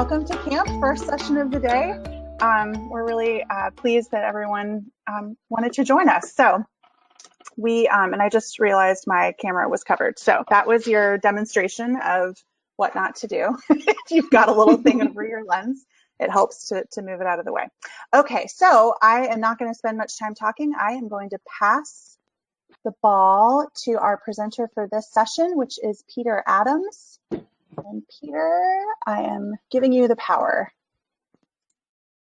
welcome to camp, first session of the day. We're really pleased that everyone wanted to join us. So and I just realized my camera was covered. So that was your demonstration of what not to do. If you've got a little thing over your lens, it helps to move it out of the way. Okay, so I am not going to spend much time talking. I am going to pass the ball to our presenter for this session, which is Peter Adams. And Peter, I am giving you the power.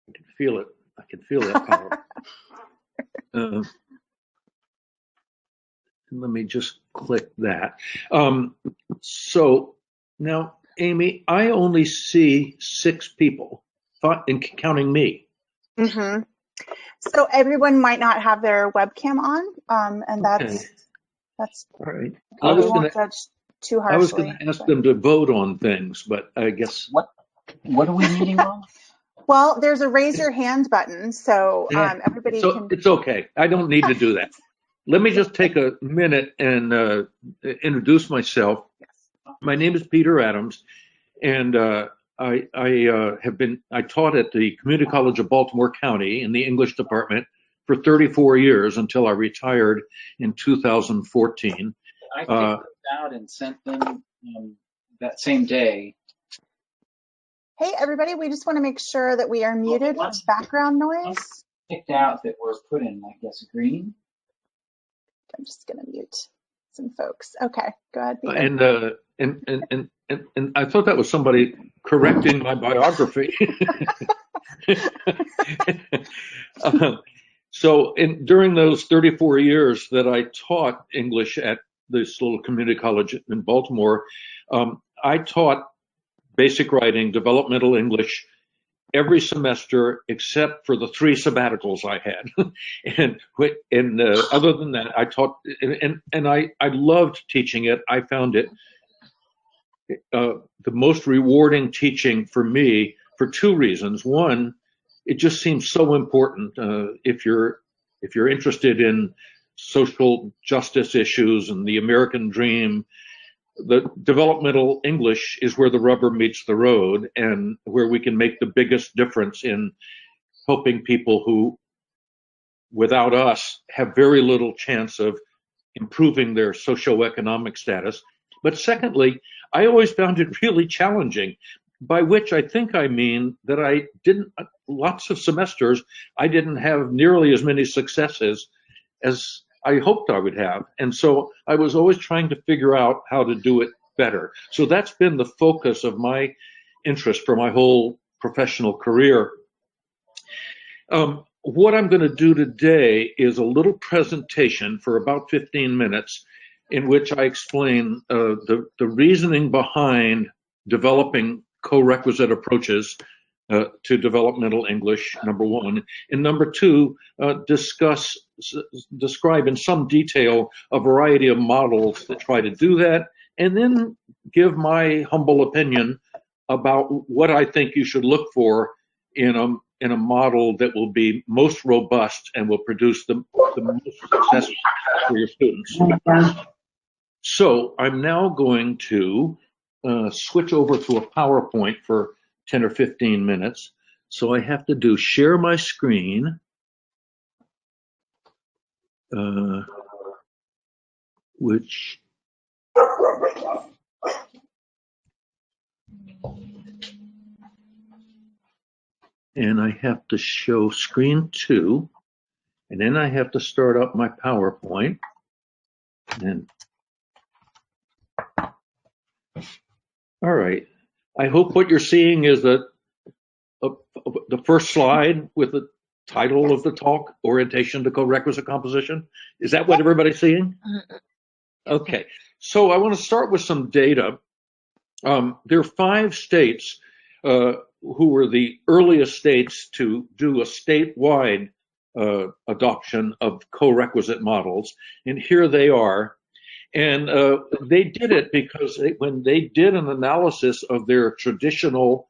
I can feel it. I can feel that power. Let me just click that. So now, Amy, I only see 6 people, counting me. Mm-hmm. So everyone might not have their webcam on, and that's all right. We won't judge too harshly. I was going to ask them to vote on things, but I guess what are we meeting on? Well, there's a raise your hand button, so everybody can. It's okay. I don't need to do that. Let me just take a minute and introduce myself. Yes. My name is Peter Adams, and I taught at the Community College of Baltimore County in the English department for 34 years until I retired in 2014. I figured it out and sent them that same day. Hey, everybody, we just want to make sure that we are muted for background noise. Picked out that we're put in, I guess, green. I'm just going to mute some folks. Okay, go ahead, Peter. And I thought that was somebody correcting my biography. So during those 34 years that I taught English at this little community college in Baltimore, I taught basic writing, developmental English every semester except for the 3 sabbaticals I had. and other than that, I taught, and I loved teaching it. I found it the most rewarding teaching for me for 2 reasons. One, it just seems so important if you're interested in social justice issues and the American dream. The developmental English is where the rubber meets the road and where we can make the biggest difference in helping people who, without us, have very little chance of improving their socioeconomic status. But secondly, I always found it really challenging, by which I think I mean that lots of semesters, I didn't have nearly as many successes as I hoped I would have. And so I was always trying to figure out how to do it better. So that's been the focus of my interest for my whole professional career. What I'm going to do today is a little presentation for about 15 minutes in which I explain the reasoning behind developing co-requisite approaches to developmental English, number 1, and number 2, describe in some detail a variety of models that try to do that, and then give my humble opinion about what I think you should look for in a model that will be most robust and will produce the most success for your students. So I'm now going to switch over to a PowerPoint for 10 or 15 minutes. So I have to do share my screen. And I have to show screen 2, and then I have to start up my PowerPoint. And all right. I hope what you're seeing is the first slide with the title of the talk, Orientation to Co-Requisite Composition. Is that what everybody's seeing? Okay. So I want to start with some data. There are 5 states who were the earliest states to do a statewide adoption of co-requisite models, and here they are. And they did it because when they did an analysis of their traditional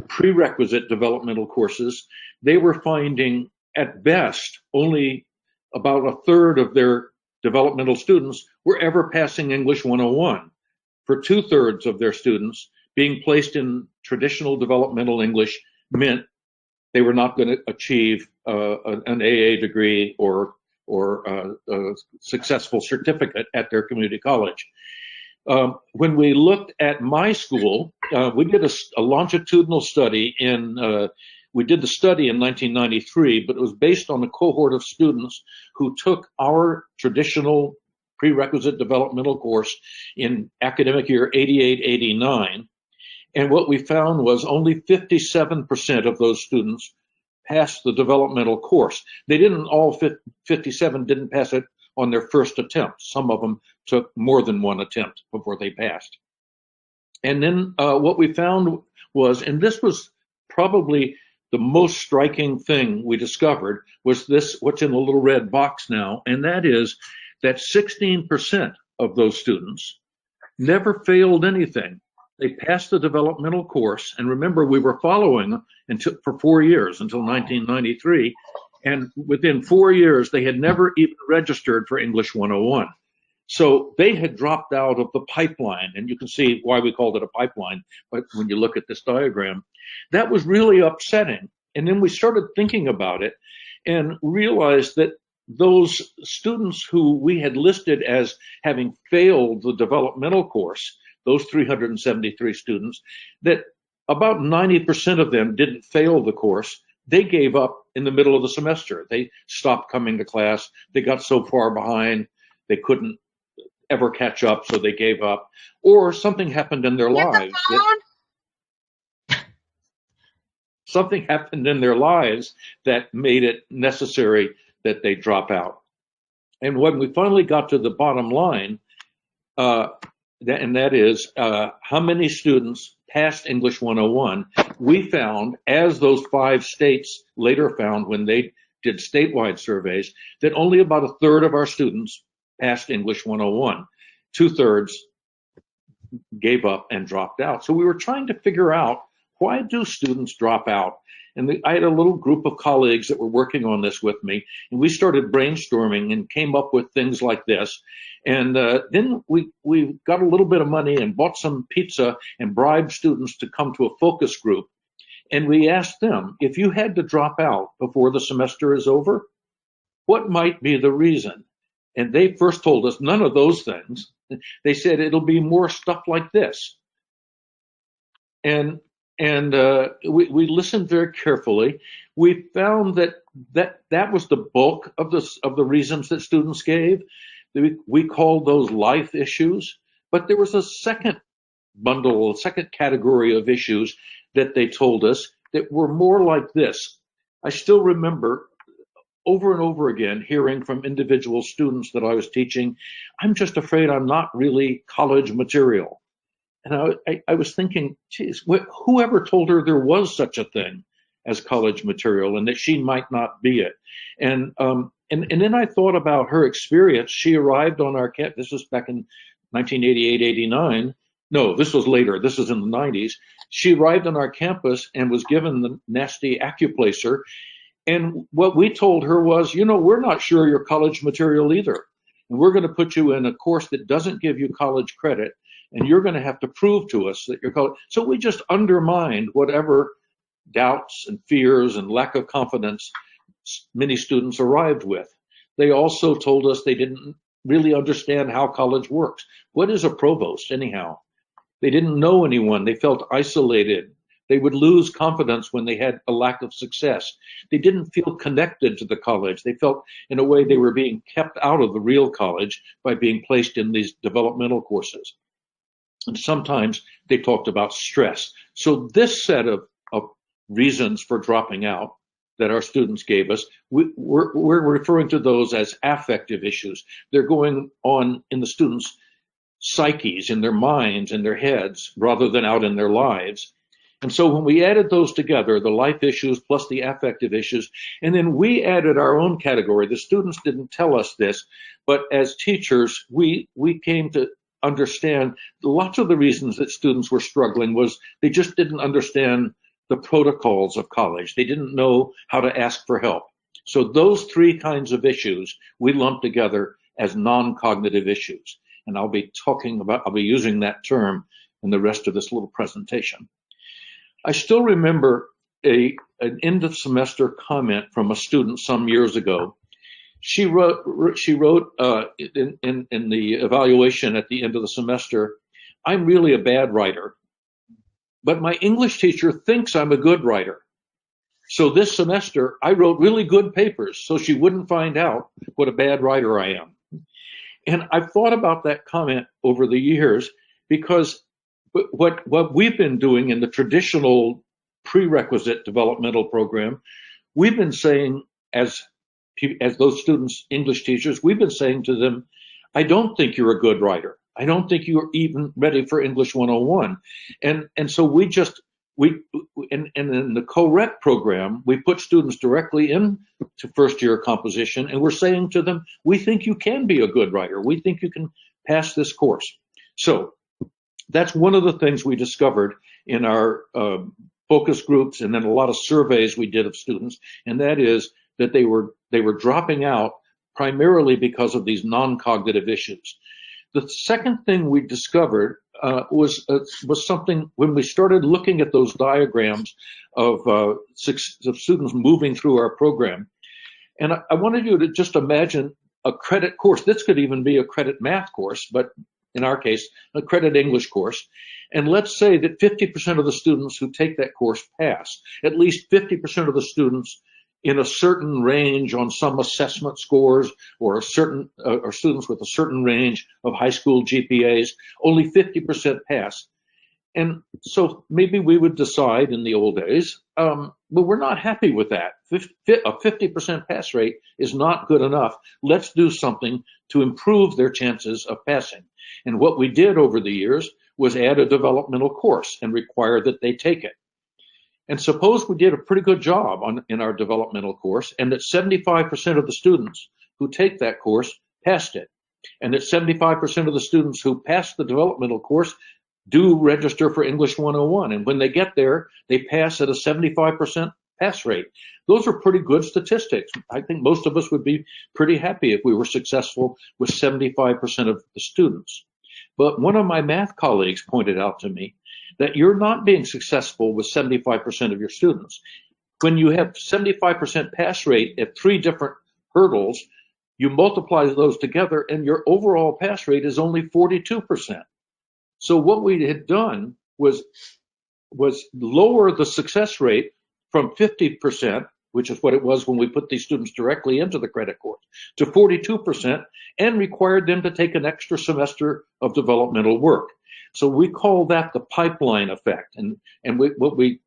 prerequisite developmental courses, they were finding at best only about a third of their developmental students were ever passing English 101. For 2/3 of their students, being placed in traditional developmental English meant they were not going to achieve an AA degree or a successful certificate at their community college. When we looked at my school, we did a longitudinal study we did the study in 1993, but it was based on a cohort of students who took our traditional prerequisite developmental course in academic year 88-89. And what we found was only 57% of those students passed the developmental course. They didn't all 57 didn't pass it on their first attempt. Some of them took more than one attempt before they passed. And then what we found was, and this was probably the most striking thing we discovered, was this, what's in the little red box now, and that is that 16% of those students never failed anything. They passed the developmental course, and remember, we were following for 4 years until 1993, and within 4 years, they had never even registered for English 101. So they had dropped out of the pipeline, and you can see why we called it a pipeline when you look at this diagram. That was really upsetting. And then we started thinking about it and realized that those students who we had listed as having failed the developmental course, those 373 students, that about 90% of them didn't fail the course. They gave up in the middle of the semester. They stopped coming to class. They got so far behind, they couldn't ever catch up, so they gave up. Or something happened in their lives. Something happened in their lives that made it necessary that they drop out. And when we finally got to the bottom line, and that is how many students passed English 101, we found, as those 5 states later found when they did statewide surveys, that only about a third of our students passed English 101. 2/3 gave up and dropped out. So we were trying to figure out, why do students drop out? And I had a little group of colleagues that were working on this with me, and we started brainstorming and came up with things like this. And then we got a little bit of money and bought some pizza and bribed students to come to a focus group. And we asked them, if you had to drop out before the semester is over, what might be the reason? And they first told us none of those things. They said it'll be more stuff like this. And we listened very carefully. We found that was the bulk of the reasons that students gave. We called those life issues, but there was a second bundle, a second category of issues that they told us that were more like this. I still remember over and over again hearing from individual students that I was teaching, I'm just afraid I'm not really college material. And I was thinking, geez, whoever told her there was such a thing as college material and that she might not be it? And then I thought about her experience. She arrived on our campus, this was back in 1988, 89. No, this was later. This was in the 90s. She arrived on our campus and was given the nasty acuplacer. And what we told her was, we're not sure you're college material either. And we're going to put you in a course that doesn't give you college credit. And you're going to have to prove to us that you're college. So we just undermined whatever doubts and fears and lack of confidence many students arrived with. They also told us they didn't really understand how college works. What is a provost anyhow? They didn't know anyone. They felt isolated. They would lose confidence when they had a lack of success. They didn't feel connected to the college. They felt in a way they were being kept out of the real college by being placed in these developmental courses. And sometimes they talked about stress. So this set of reasons for dropping out that our students gave us, we're referring to those as affective issues. They're going on in the students' psyches, in their minds, in their heads, rather than out in their lives. And so when we added those together, the life issues plus the affective issues, and then we added our own category. The students didn't tell us this, but as teachers, we came to understand lots of the reasons that students were struggling was they just didn't understand the protocols of college. They didn't know how to ask for help. So those 3 kinds of issues we lumped together as non-cognitive issues. And I'll be using that term in the rest of this little presentation. I still remember an end of semester comment from a student some years ago. She wrote in the evaluation at the end of the semester, "I'm really a bad writer, but my English teacher thinks I'm a good writer. So this semester, I wrote really good papers so she wouldn't find out what a bad writer I am." And I've thought about that comment over the years, because what we've been doing in the traditional prerequisite developmental program, we've been saying, as those students, English teachers, we've been saying to them, "I don't think you're a good writer. I don't think you're even ready for English 101." And so we in the Coreq program, we put students directly into first year composition, and we're saying to them, "We think you can be a good writer. We think you can pass this course." So that's one of the things we discovered in our focus groups, and then a lot of surveys we did of students, and that is that they were dropping out primarily because of these non-cognitive issues. The second thing we discovered was something when we started looking at those diagrams of students moving through our program. And I wanted you to just imagine a credit course. This could even be a credit math course, but in our case, a credit English course. And let's say that 50% of the students who take that course pass. At least 50% of the students in a certain range on some assessment scores, or or students with a certain range of high school GPAs, only 50% pass. And so maybe we would decide in the old days, well, we're not happy with that. A 50% pass rate is not good enough. Let's do something to improve their chances of passing. And what we did over the years was add a developmental course and require that they take it. And suppose we did a pretty good job in our developmental course, and that 75% of the students who take that course passed it, and that 75% of the students who passed the developmental course do register for English 101. And when they get there, they pass at a 75% pass rate. Those are pretty good statistics. I think most of us would be pretty happy if we were successful with 75% of the students. But one of my math colleagues pointed out to me that you're not being successful with 75% of your students. When you have 75% pass rate at 3 different hurdles, you multiply those together and your overall pass rate is only 42%. So what we had done was lower the success rate from 50%, which is what it was when we put these students directly into the credit course, to 42%, and required them to take an extra semester of developmental work. So we call that the pipeline effect. And what we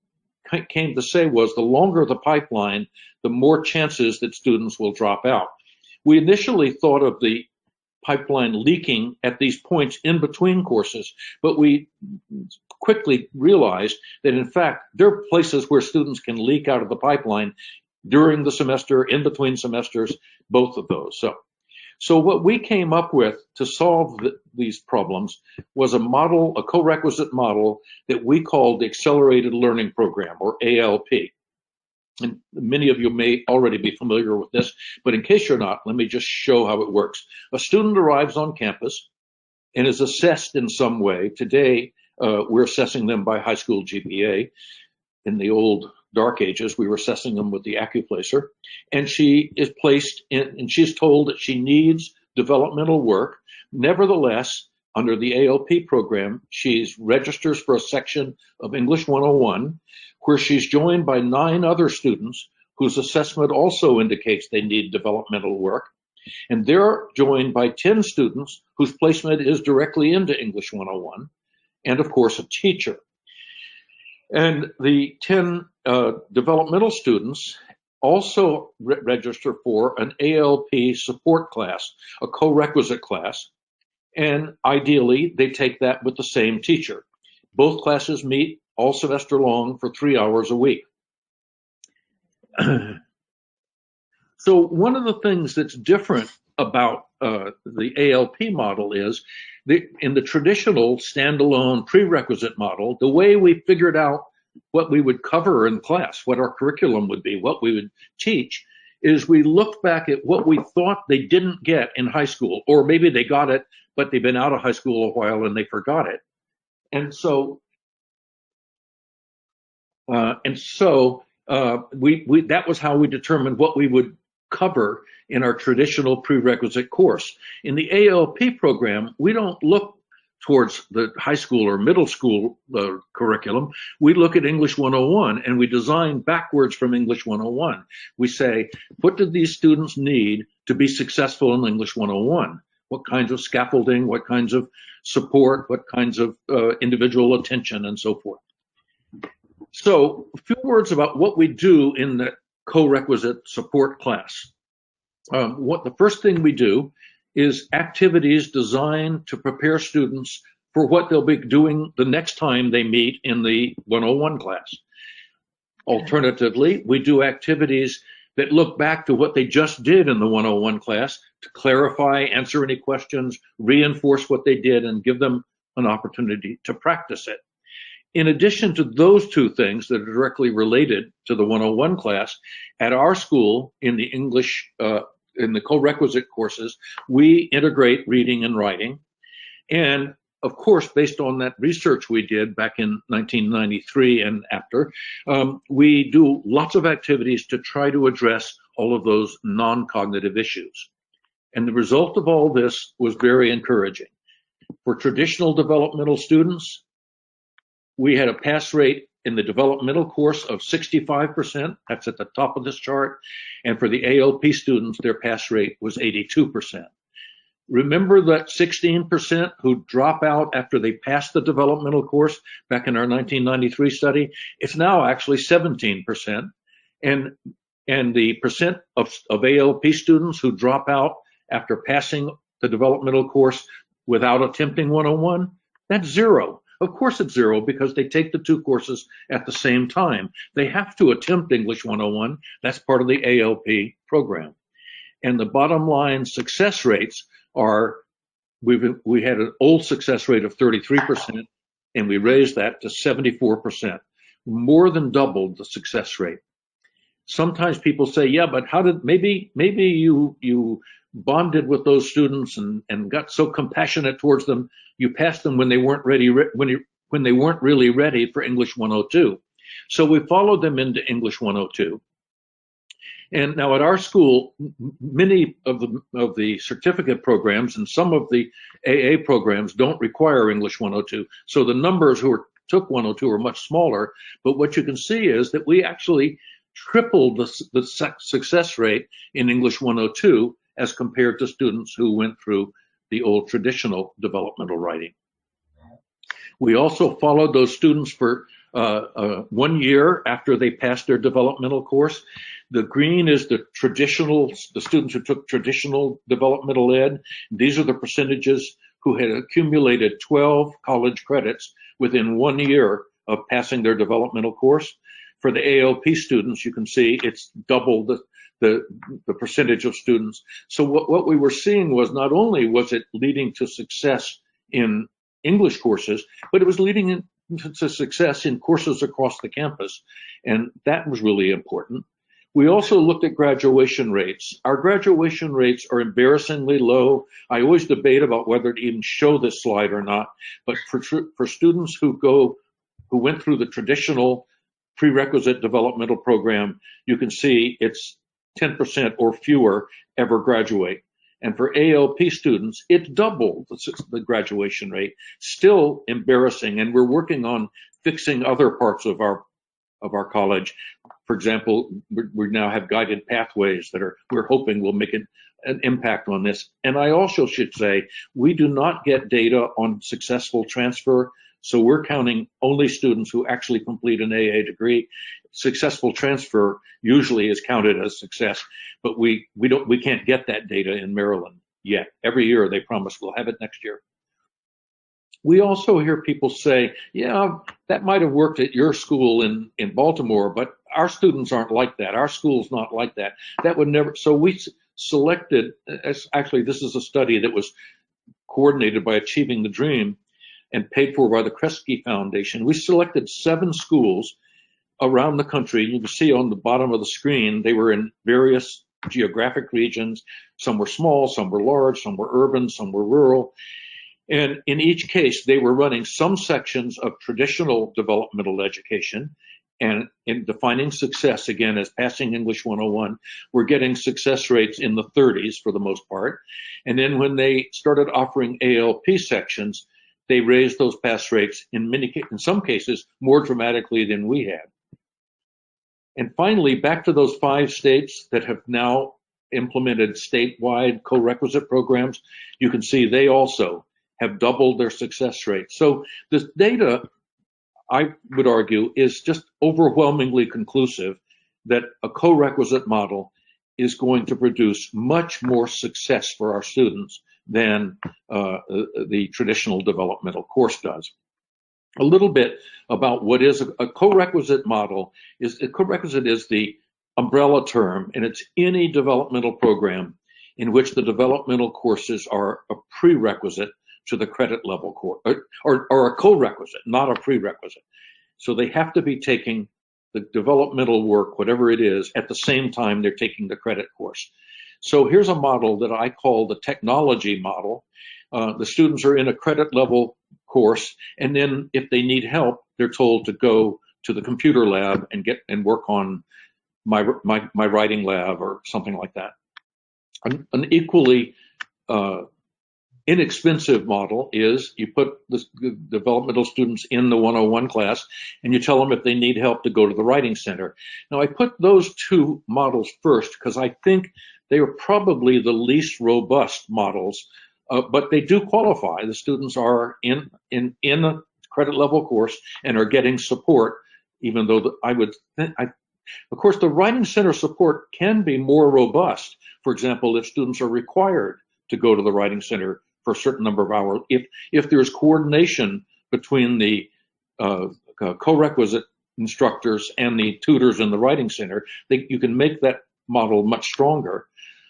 came to say was the longer the pipeline, the more chances that students will drop out. We initially thought of the pipeline leaking at these points in between courses, but we quickly realized that in fact there are places where students can leak out of the pipeline during the semester, in between semesters, both of those. So what we came up with to solve these problems was a model, a co-requisite model that we called the Accelerated Learning Program, or ALP. And many of you may already be familiar with this, but in case you're not, let me just show how it works. A student arrives on campus and is assessed in some way. Today, we're assessing them by high school GPA. In the old dark ages, we were assessing them with the AccuPlacer. And she is placed in, and she's told that she needs developmental work. Nevertheless, under the ALP program, she registers for a section of English 101, where she's joined by 9 other students whose assessment also indicates they need developmental work. And they're joined by 10 students whose placement is directly into English 101, and of course, a teacher. And the 10 developmental students also register for an ALP support class, a co-requisite class, and ideally they take that with the same teacher. Both classes meet all semester long for 3 hours a week. So one of the things that's different about the ALP model is in the traditional standalone prerequisite model, the way we figured out what we would cover in class, what our curriculum would be, what we would teach, is we looked back at what we thought they didn't get in high school, or maybe they got it, but they've been out of high school a while and they forgot it. And so And so that was how we determined what we would cover in our traditional prerequisite course. In the ALP program, we don't look towards the high school or middle school curriculum. We look at English 101 and we design backwards from English 101. We say, what do these students need to be successful in English 101? What kinds of scaffolding, what kinds of support, what kinds of individual attention, and so forth. So a few words about what we do in the Corequisite support class. What the first thing we do is activities designed to prepare students for what they'll be doing the next time they meet in the 101 class. Alternatively, we do activities that look back to what they just did in the 101 class to clarify, answer any questions, reinforce what they did, and give them an opportunity to practice it. In addition to those two things that are directly related to the 101 class, at our school in the English, in the Corequisite courses, we integrate reading and writing. And of course, based on that research we did back in 1993 and after, we do lots of activities to try to address all of those non-cognitive issues. And the result of all this was very encouraging. For traditional developmental students, we had a pass rate in the developmental course of 65%. That's at the top of this chart. And for the ALP students, their pass rate was 82%. Remember that 16% who drop out after they pass the developmental course back in our 1993 study? It's now actually 17%. And the percent of ALP students who drop out after passing the developmental course without attempting 101, that's zero. Of course it's zero because they take the two courses at the same time. They have to attempt English 101. That's part of the ALP program. And the bottom line success rates are, we had an old success rate of 33%, and we raised that to 74%, more than doubled the success rate. Sometimes people say, yeah, but how did, maybe you bonded with those students and got so compassionate towards them, you passed them when they weren't ready, when they weren't really ready for English 102. So we followed them into English 102. And now at our school, many of the certificate programs and some of the AA programs don't require English 102. So the numbers who took 102 are much smaller. But what you can see is that we actually tripled the success rate in English 102 as compared to students who went through the old traditional developmental writing. We also followed those students for 1 year after they passed their developmental course. The green is the students who took traditional developmental ed. These are the percentages who had accumulated 12 college credits within 1 year of passing their developmental course. For the ALP students, you can see it's double the percentage of students. So what we were seeing was not only was it leading to success in English courses, but it was leading to success in courses across the campus. And that was really important. We also looked at graduation rates. Our graduation rates are embarrassingly low. I always debate about whether to even show this slide or not, but for students who went through the traditional prerequisite developmental program, you can see it's 10% or fewer ever graduate. And for ALP students, it's double the graduation rate. Still embarrassing, and we're working on fixing other parts of our college. For example, we now have guided pathways that we're hoping will make an impact on this. And I also should say, we do not get data on successful transfer. So we're counting only students who actually complete an AA degree. Successful transfer usually is counted as success, but we can't get that data in Maryland yet. Every year they promise we'll have it next year. We also hear people say, yeah, that might have worked at your school in Baltimore, but our students aren't like that. Our school's not like that. That would never. So we selected, actually this is a study that was coordinated by Achieving the Dream and paid for by the Coreq Foundation. We selected 7 schools around the country. You can see on the bottom of the screen, they were in various geographic regions. Some were small, some were large, some were urban, some were rural. And in each case, they were running some sections of traditional developmental education And in defining success, again, as passing English 101, we're getting success rates in the 30s for the most part. And then when they started offering ALP sections, they raised those pass rates in some cases more dramatically than we had. And finally, back to those 5 states that have now implemented statewide co-requisite programs, you can see they also have doubled their success rate. So this data, I would argue, is just overwhelmingly conclusive that a co-requisite model is going to produce much more success for our students than the traditional developmental course does. A little bit about what is a co-requisite model. A co-requisite is the umbrella term, and it's any developmental program in which the developmental courses are a prerequisite to the credit level course, or a co-requisite, not a prerequisite. So they have to be taking the developmental work, whatever it is, at the same time they're taking the credit course. So here's a model that I call the technology model. The students are in a credit level course, and then if they need help, they're told to go to the computer lab and work on my writing lab or something like that. An equally inexpensive model is you put the developmental students in the 101 class and you tell them if they need help to go to the writing center. Now I put those 2 models first because I think they are probably the least robust models, but they do qualify. The students are in a credit level course and are getting support, even though of course, the writing center support can be more robust. For example, if students are required to go to the writing center for a certain number of hours, if there's coordination between the co-requisite instructors and the tutors in the writing center, you can make that model much stronger.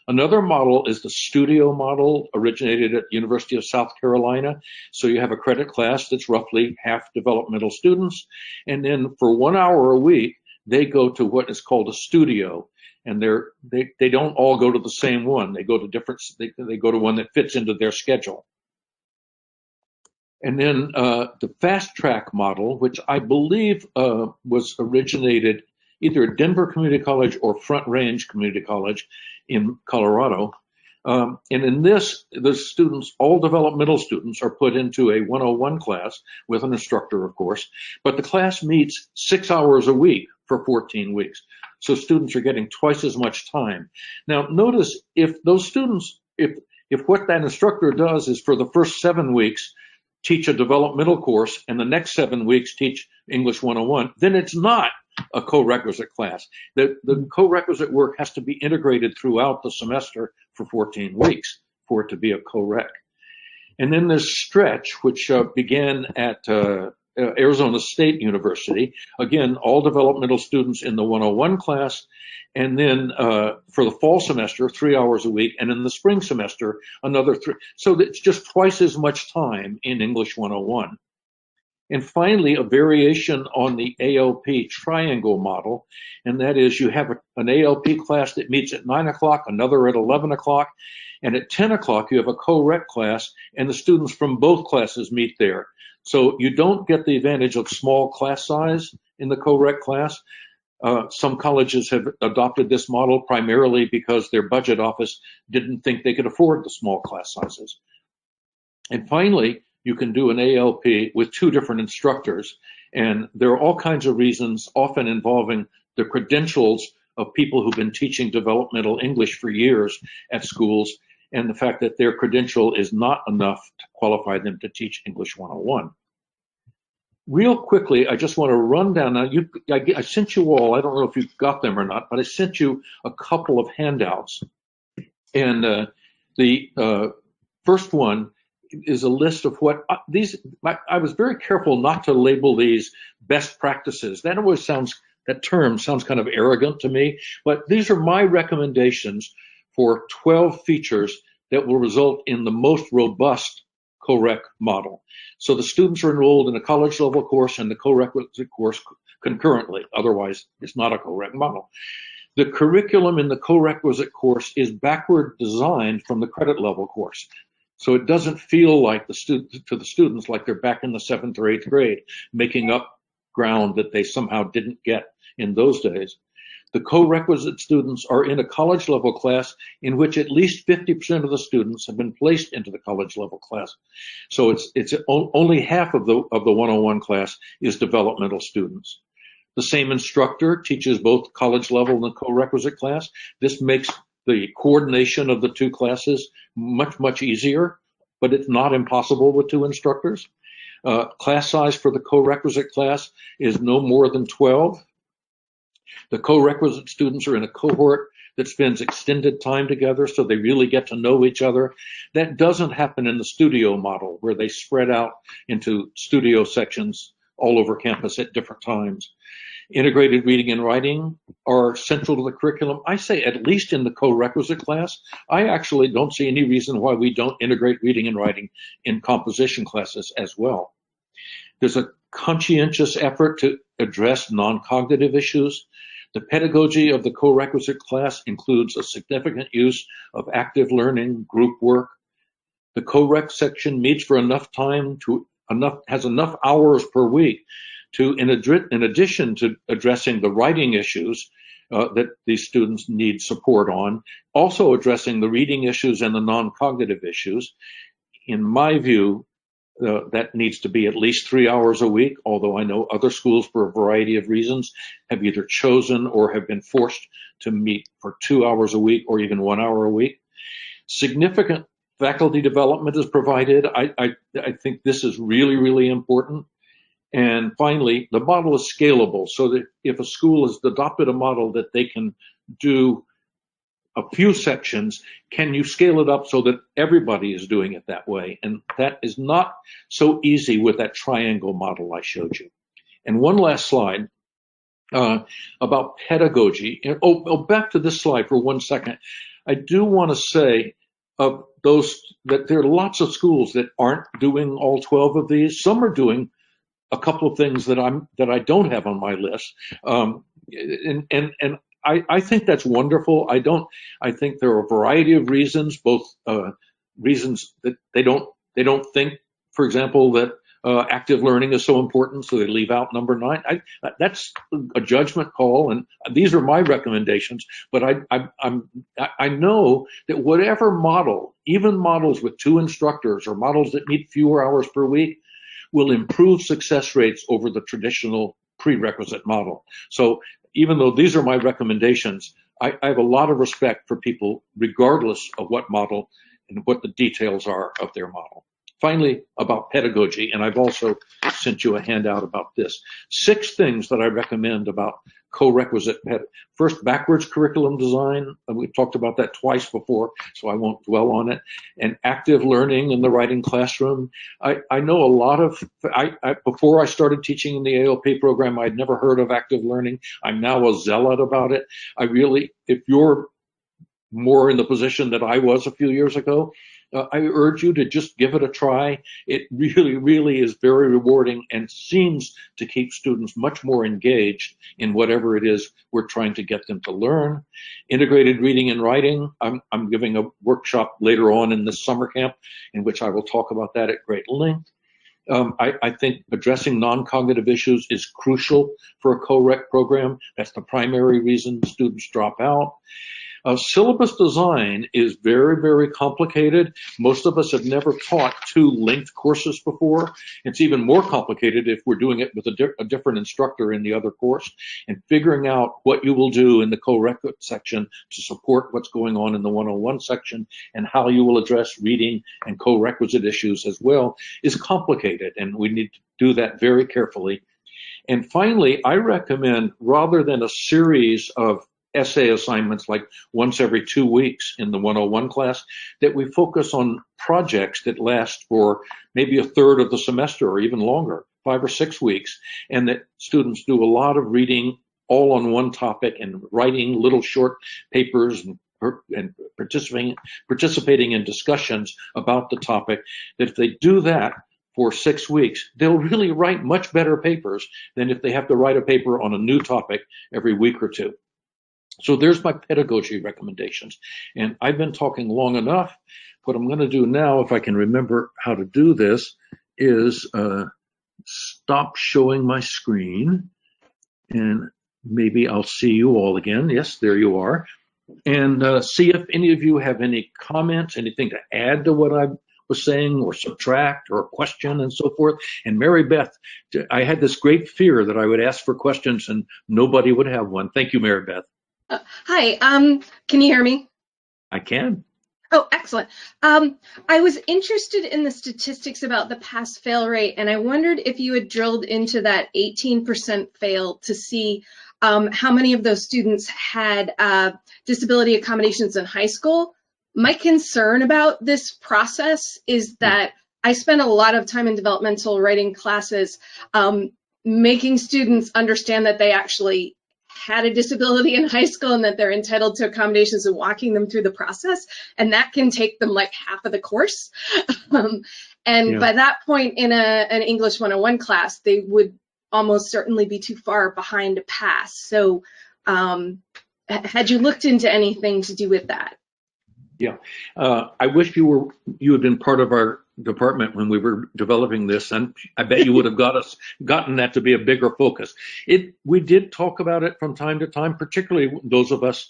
Another model is the studio model, originated at University of South Carolina. So you have a credit class that's roughly half developmental students, and then for 1 hour a week, they go to what is called a studio, and they don't all go to the same one. They go to they go to one that fits into their schedule. And then the fast track model, which I believe was originated either at Denver Community College or Front Range Community College in Colorado. And in this, the students, all developmental students, are put into a 101 class with an instructor, of course, but the class meets 6 hours a week for 14 weeks. So students are getting twice as much time. Now, notice if those students, if what that instructor does is for the first 7 weeks teach a developmental course and the next 7 weeks teach English 101, then it's not a co-requisite class. The co-requisite work has to be integrated throughout the semester for 14 weeks for it to be a co-req. And then there's Stretch, which began at Arizona State University. Again, all developmental students in the 101 class, and then for the fall semester, 3 hours a week, and in the spring semester, another 3. So it's just twice as much time in English 101. And finally, a variation on the ALP triangle model, and that is you have an ALP class that meets at 9 o'clock, another at 11 o'clock, and at 10 o'clock you have a co-req class, and the students from both classes meet there. So you don't get the advantage of small class size in the co-req class. Some colleges have adopted this model primarily because their budget office didn't think they could afford the small class sizes. And finally, you can do an ALP with 2 different instructors. And there are all kinds of reasons, often involving the credentials of people who've been teaching developmental English for years at schools, and the fact that their credential is not enough to qualify them to teach English 101. Real quickly, I just want to run down. Now, I sent you all, I don't know if you got them or not, but I sent you a couple of handouts. And the first one is a list of what I was very careful not to label these best practices. That term sounds kind of arrogant to me, but these are my recommendations for 12 features that will result in the most robust co-req model. So the students are enrolled in a college level course and the co-requisite course concurrently. Otherwise, it's not a co-req model. The curriculum in the co-requisite course is backward designed from the credit level course. So it doesn't feel like to the students like they're back in the 7th or 8th grade, making up ground that they somehow didn't get in those days. The co-requisite students are in a college level class in which at least 50% of the students have been placed into the college level class. So it's only half of the 101 class is developmental students. The same instructor teaches both college level and the co-requisite class. This makes the coordination of the two classes much, much easier, but it's not impossible with two instructors. Class size for the co-requisite class is no more than 12. The co-requisite students are in a cohort that spends extended time together, so they really get to know each other. That doesn't happen in the studio model, where they spread out into studio sections all over campus at different times. Integrated reading and writing are central to the curriculum. I say at least in the co-requisite class. I actually don't see any reason why we don't integrate reading and writing in composition classes as well. There's a conscientious effort to address non-cognitive issues. The pedagogy of the co-requisite class includes a significant use of active learning, group work. The co-req section meets for has enough hours per week to, in addition to addressing the writing issues that these students need support on, also addressing the reading issues and the non-cognitive issues. In my view, that needs to be at least 3 hours a week, although I know other schools, for a variety of reasons, have either chosen or have been forced to meet for 2 hours a week or even 1 hour a week. Significant faculty development is provided. I think this is really, really important. And finally, the model is scalable, so that if a school has adopted a model that they can do a few sections, can you scale it up so that everybody is doing it that way? And that is not so easy with that triangle model I showed you. And one last slide about pedagogy. Back to this slide for 1 second. I do want to say of those that there are lots of schools that aren't doing all 12 of these. Some are doing a couple of things that I don't have on my list. And I think that's wonderful. I think there are a variety of reasons, both reasons that they don't think, for example, that active learning is so important, so they leave out number 9. That's a judgment call, and these are my recommendations. But I know that whatever model, even models with 2 instructors or models that meet fewer hours per week, will improve success rates over the traditional prerequisite model. So even though these are my recommendations, I have a lot of respect for people regardless of what model and what the details are of their model. Finally, about pedagogy, and I've also sent you a handout about this. 6 things that I recommend about co-requisite. First, backwards curriculum design. We talked about that twice before, so I won't dwell on it. And active learning in the writing classroom. I know a lot of, before I started teaching in the ALP program, I'd never heard of active learning. I'm now a zealot about it. If you're more in the position that I was a few years ago, I urge you to just give it a try. It really, really is very rewarding and seems to keep students much more engaged in whatever it is we're trying to get them to learn. Integrated reading and writing. I'm giving a workshop later on in this summer camp in which I will talk about that at great length. I think addressing non-cognitive issues is crucial for a Coreq program. That's the primary reason students drop out. Syllabus design is very, very complicated. Most of us have never taught 2 linked courses before. It's even more complicated if we're doing it with a different instructor in the other course, and figuring out what you will do in the Coreq section to support what's going on in the 101 section and how you will address reading and co-requisite issues as well is complicated, and we need to do that very carefully. And finally, I recommend, rather than a series of essay assignments like once every 2 weeks in the 101 class, that we focus on projects that last for maybe a third of the semester or even longer, 5 or 6 weeks, and that students do a lot of reading all on one topic and writing little short papers and participating in discussions about the topic. That if they do that for 6 weeks, they'll really write much better papers than if they have to write a paper on a new topic every week or 2. So there's my pedagogy recommendations. And I've been talking long enough. What I'm going to do now, if I can remember how to do this, is stop showing my screen, and maybe I'll see you all again. Yes, there you are. And see if any of you have any comments, anything to add to what I was saying, or subtract, or a question, and so forth. And Mary Beth, I had this great fear that I would ask for questions and nobody would have one. Thank you, Mary Beth. Hi, can you hear me? I can. Oh, excellent. I was interested in the statistics about the pass-fail rate, and I wondered if you had drilled into that 18% fail to see how many of those students had disability accommodations in high school. My concern about this process is that I spent a lot of time in developmental writing classes making students understand that they actually had a disability in high school and that they're entitled to accommodations, and walking them through the process. And that can take them like half of the course. By that point in an English 101 class, they would almost certainly be too far behind to pass. So had you looked into anything to do with that? Yeah, I wish you had been part of our department when we were developing this, and I bet you would have gotten that to be a bigger focus. We did talk about it from time to time, particularly those of us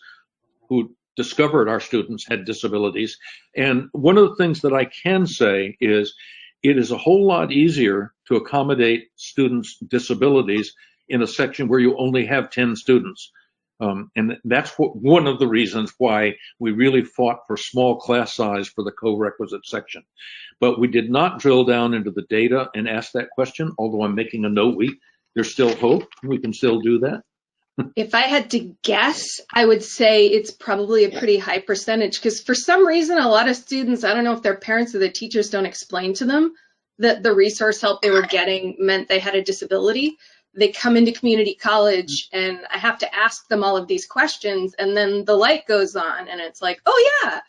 who discovered our students had disabilities. And one of the things that I can say is it is a whole lot easier to accommodate students' disabilities in a section where you only have 10 students. And that's one of the reasons why we really fought for small class size for the co-requisite section. But we did not drill down into the data and ask that question, although I'm making a note. There's still hope. We can still do that. If I had to guess, I would say it's probably a pretty high percentage, because for some reason, a lot of students, I don't know if their parents or their teachers don't explain to them that the resource help they were getting meant they had a disability. They come into community college and I have to ask them all of these questions, and then the light goes on and it's like, oh yeah.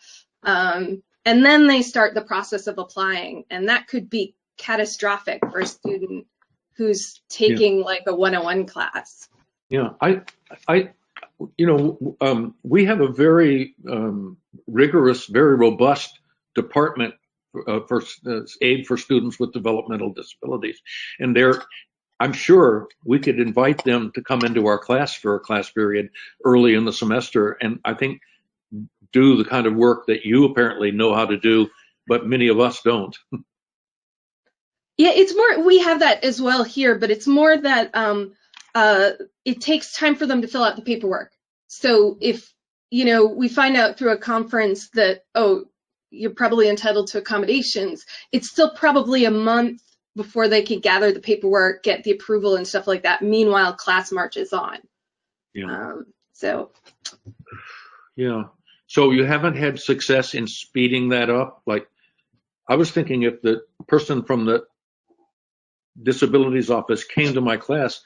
And then they start the process of applying, and that could be catastrophic for a student who's taking like a 101 class. Yeah, we have a very rigorous, very robust department for aid for students with developmental disabilities, and I'm sure we could invite them to come into our class for a class period early in the semester, and I think do the kind of work that you apparently know how to do, but many of us don't. Yeah, it's more, we have that as well here, but it's more that it takes time for them to fill out the paperwork. So if, we find out through a conference that, oh, you're probably entitled to accommodations, it's still probably a month before they can gather the paperwork, get the approval and stuff like that. Meanwhile, class marches on. Yeah. Yeah. So you haven't had success in speeding that up? Like, I was thinking if the person from the disabilities office came to my class,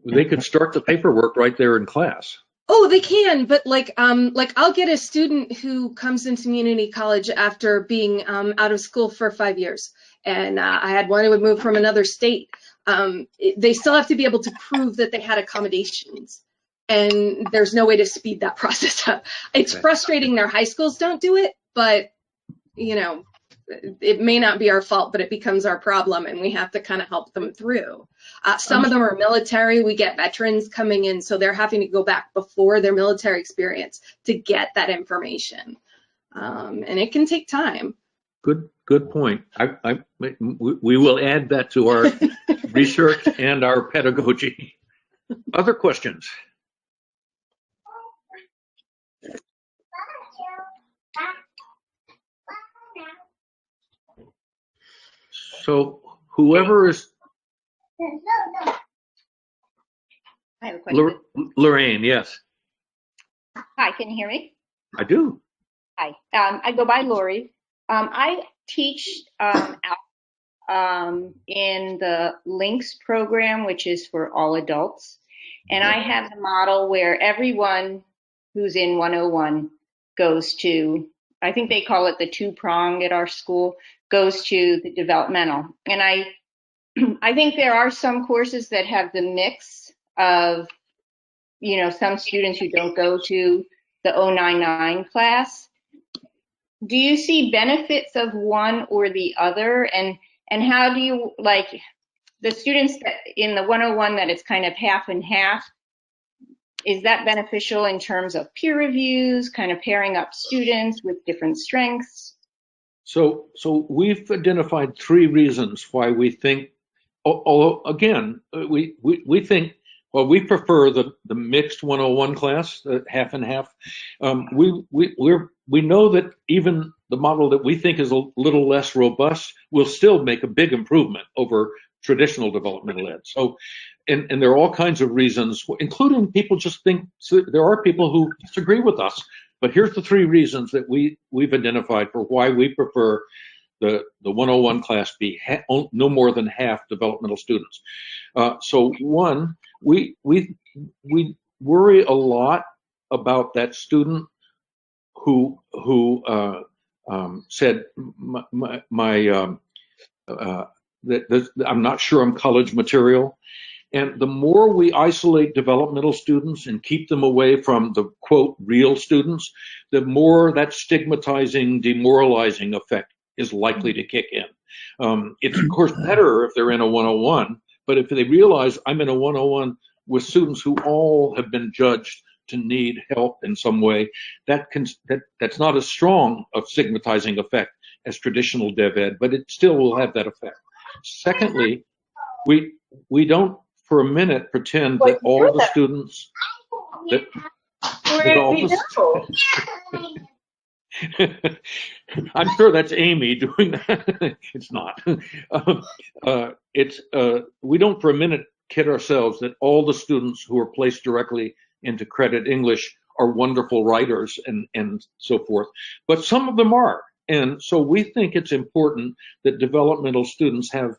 they could start the paperwork right there in class. Oh, they can, but like I'll get a student who comes into community college after being out of school for 5 years. And I had one who would move from another state. They still have to be able to prove that they had accommodations, and there's no way to speed that process up. It's frustrating their high schools don't do it, but it may not be our fault, but it becomes our problem, and we have to kind of help them through. Some of them are military. We get veterans coming in, so they're having to go back before their military experience to get that information, and it can take time. Good point. We will add that to our research and our pedagogy. Other questions? So whoever is... I have a question. Lorraine, yes. Hi, can you hear me? I do. Hi, I go by Lori. I teach in the LINKS program, which is for all adults. And I have the model where everyone who's in 101 goes to, I think they call it the two-prong at our school, goes to the developmental. And I think there are some courses that have the mix of, some students who don't go to the 099 class. Do you see benefits of one or the other? And And how do you, like, the students that in the 101 that it's kind of half and half, is that beneficial in terms of peer reviews, kind of pairing up students with different strengths? So we've identified 3 reasons why we think, although again, we think, well, we prefer the mixed 101 class, half and half. We know that even the model that we think is a little less robust will still make a big improvement over traditional developmental ed. So, and there are all kinds of reasons, including people just think, so there are people who disagree with us. But here's the 3 reasons that we've identified for why we prefer the 101 class be no more than half developmental students. So one, we worry a lot about that student who said that I'm not sure I'm college material. And the more we isolate developmental students and keep them away from the, quote, real students, the more that stigmatizing, demoralizing effect is likely to kick in. It's, of course, better if they're in a 101, but if they realize I'm in a 101 with students who all have been judged to need help in some way, that's not as strong a stigmatizing effect as traditional dev ed, but it still will have that effect. Secondly, we don't for a minute pretend that all the students that all I'm sure that's Amy doing that. It's not. We don't for a minute kid ourselves that all the students who are placed directly into credit English are wonderful writers and so forth, but some of them are. And so we think it's important that developmental students have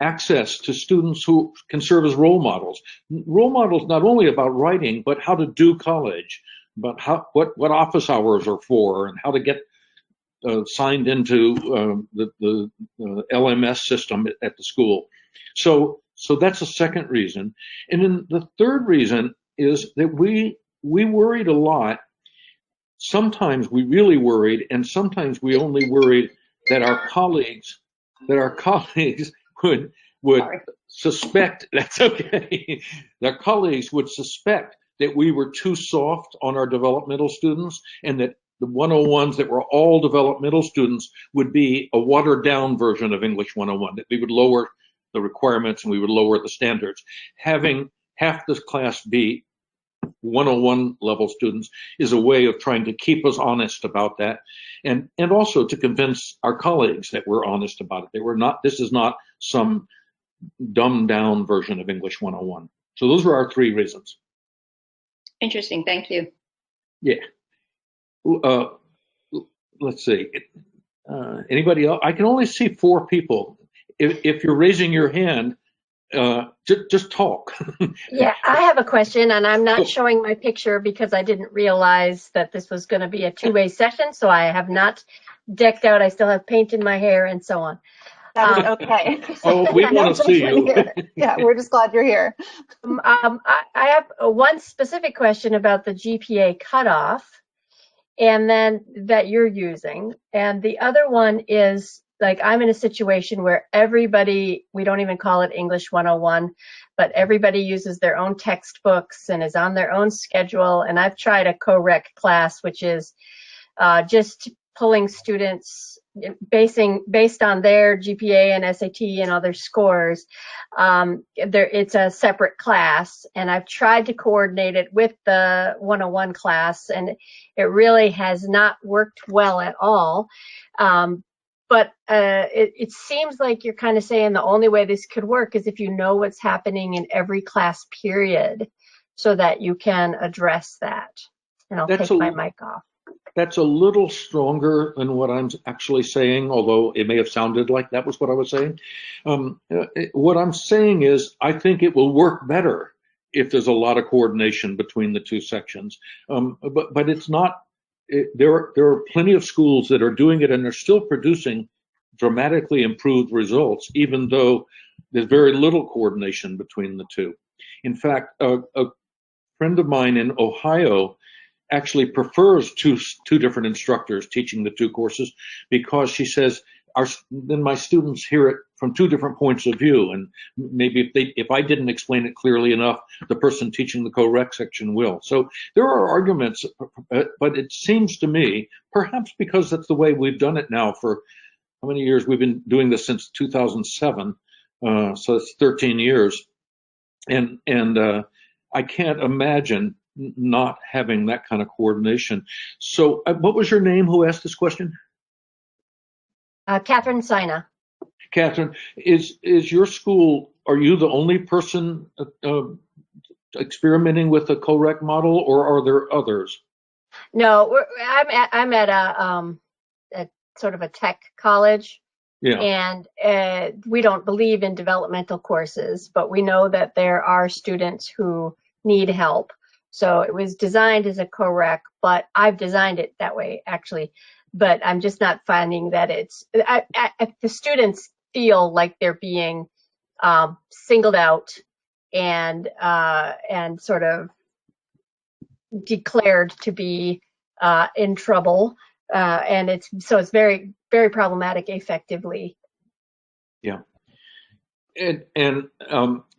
access to students who can serve as role models. Role models not only about writing, but how to do college, but what office hours are for, and how to get signed into the LMS system at the school. So that's a second reason. And then the third reason is that we worried a lot. Sometimes we really worried, and sometimes we only worried that our colleagues would suspect, that's okay, their colleagues would suspect that we were too soft on our developmental students, and that the 101s that were all developmental students would be a watered down version of English 101, that we would lower the requirements and we would lower the standards. Having half this class be 101 level students is a way of trying to keep us honest about that, and also to convince our colleagues that we're honest about it. This is not some dumbed down version of English 101. So those are our 3 reasons. Interesting, thank you. Yeah. Let's see. Anybody else? I can only see 4 people. If you're raising your hand, just talk. Yeah, I have a question, and I'm not showing my picture because I didn't realize that this was going to be a 2-way session, so I have not decked out. I still have paint in my hair and so on. That is okay. Oh, we want to see you. Yeah, we're just glad you're here. I have one specific question about the GPA cutoff, and then that you're using, and the other one is, like, I'm in a situation where everybody, we don't even call it English 101, but everybody uses their own textbooks and is on their own schedule. And I've tried a Coreq class, which is just pulling students based on their GPA and SAT and other scores. It's a separate class, and I've tried to coordinate it with the 101 class, and it really has not worked well at all. But it seems like you're kind of saying the only way this could work is if you know what's happening in every class period so that you can address that. And I'll take my mic off. That's a little stronger than what I'm actually saying, although it may have sounded like that was what I was saying. What I'm saying is I think it will work better if there's a lot of coordination between the 2 sections. But it's not. There are plenty of schools that are doing it, and they're still producing dramatically improved results, even though there's very little coordination between the 2. In fact, a friend of mine in Ohio actually prefers two different instructors teaching the 2 courses, because she says, then my students hear it from two different points of view, and maybe if I didn't explain it clearly enough, the person teaching the Coreq section will. So there are arguments, but it seems to me, perhaps because that's the way we've done it now for how many years? We've been doing this since 2007, so it's 13 years, and I can't imagine not having that kind of coordination. So what was your name? Who asked this question? Catherine Sina. Catherine, is your school, are you the only person experimenting with the Coreq model, or are there others? No, I'm at a sort of a tech college. Yeah. And we don't believe in developmental courses, but we know that there are students who need help. So it was designed as a Coreq, but I've designed it that way, actually. But I'm just not finding that the students feel like they're being singled out and sort of declared to be in trouble, and it's very, very problematic effectively. Yeah, and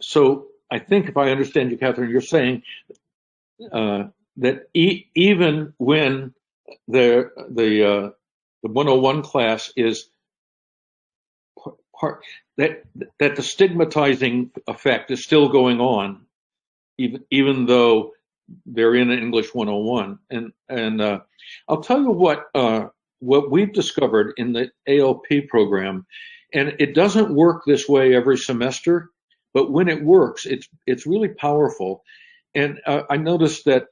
so I think if I understand you, Catherine, you're saying that even when the 101 class is part, that the stigmatizing effect is still going on, even though they're in English 101. And I'll tell you what we've discovered in the ALP program, and it doesn't work this way every semester, but when it works, it's really powerful. And I noticed that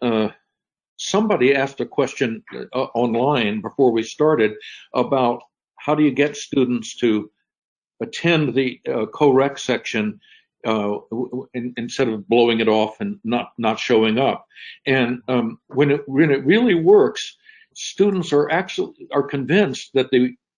somebody asked a question online before we started about how do you get students to attend the Coreq section instead of blowing it off and not showing up. And when it really works, students are convinced that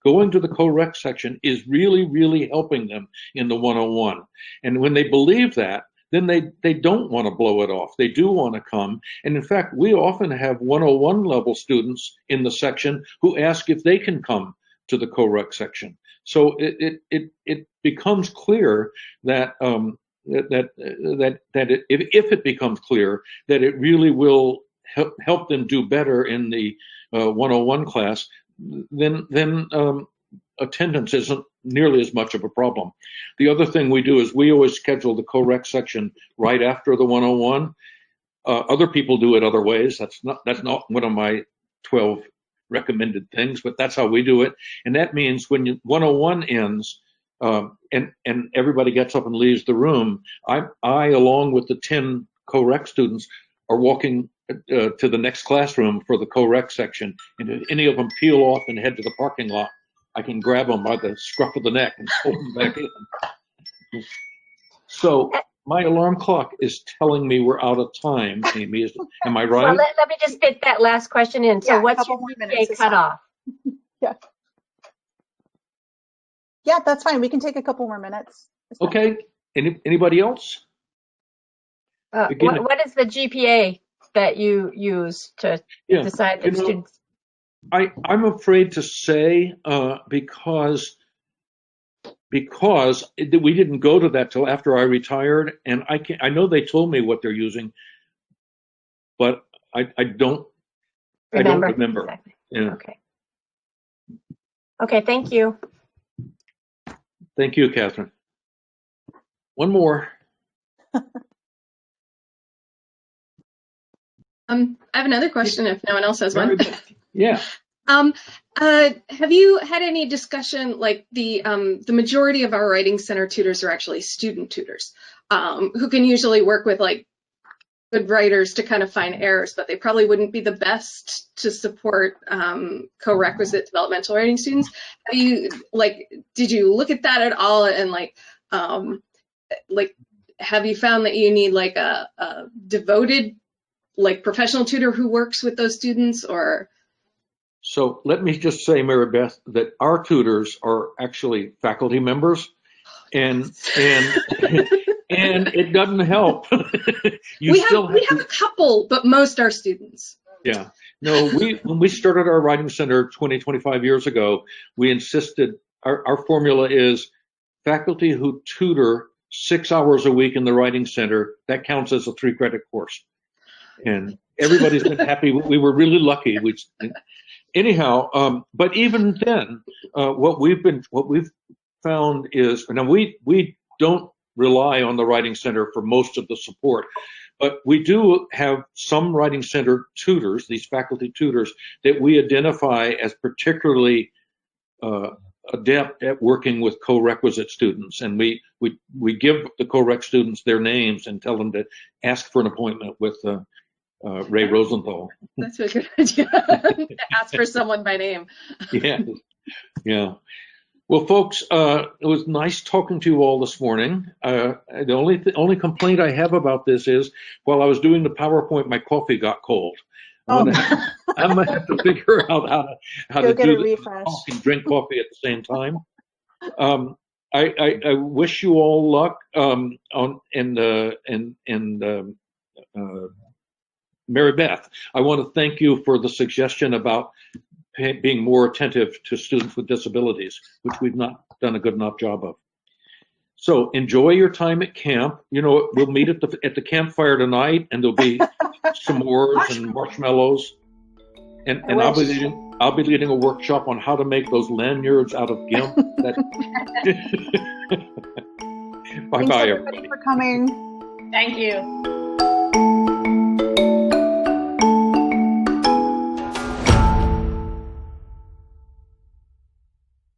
going to the Coreq section is really, really helping them in the 101. And when they believe that, then they don't want to blow it off. They do want to come. And in fact, we often have 101 level students in the section who ask if they can come to the Coreq section. So it becomes clear that if it becomes clear that it really will help them do better in the 101 class, then attendance isn't nearly as much of a problem. The other thing we do is we always schedule the Coreq section right after the 101. Other people do it other ways. That's not one of my 12 recommended things, but that's how we do it. And that means when 101 ends and everybody gets up and leaves the room, I along with the 10 Coreq students are walking to the next classroom for the Coreq section. And if any of them peel off and head to the parking lot, I can grab them by the scruff of the neck and pull them back in. So my alarm clock is telling me we're out of time, Amy. Am I right? Well, let me just fit that last question in. So Yeah, what's your GPA cutoff? Yeah, that's fine. We can take a couple more minutes. Okay. Anybody else? What is the GPA that you use to decide that students? I'm afraid to say because we didn't go to that till after I retired, and I know they told me what they're using, but I don't remember. Exactly. Yeah. Okay. Thank you. Thank you, Catherine. One more. I have another question if no one else has one. Yeah. Have you had any discussion, like the majority of our Writing Center tutors are actually student tutors who can usually work with like good writers to kind of find errors, but they probably wouldn't be the best to support co-requisite developmental writing students. Did you look at that at all? And have you found that you need like a devoted like professional tutor who works with those students, or? So let me just say, Mary Beth, that our tutors are actually faculty members, and it doesn't help. We have a couple, but most are students. Yeah. No, when we started our Writing Center 25 years ago, we insisted our formula is faculty who tutor 6 hours a week in the Writing Center, that counts as a 3-credit course. And everybody's been happy. We were really lucky. Anyhow, but even then, what we've found is, now we don't rely on the Writing Center for most of the support, but we do have some Writing Center tutors, these faculty tutors, that we identify as particularly adept at working with Corequisite students, and we give the Coreq students their names and tell them to ask for an appointment with Ray Rosenthal. That's a good idea. Ask for someone by name. Yeah. Well, folks, it was nice talking to you all this morning. The only complaint I have about this is, while I was doing the PowerPoint, my coffee got cold. I'm gonna have to figure out how to do this and drink coffee at the same time. I wish you all luck. Mary Beth, I want to thank you for the suggestion about being more attentive to students with disabilities, which we've not done a good enough job of. So enjoy your time at camp. You know, we'll meet at the campfire tonight, and there'll be s'mores and marshmallows. And I'll be leading a workshop on how to make those lanyards out of GIMP. Bye bye, everybody for coming. Thank you.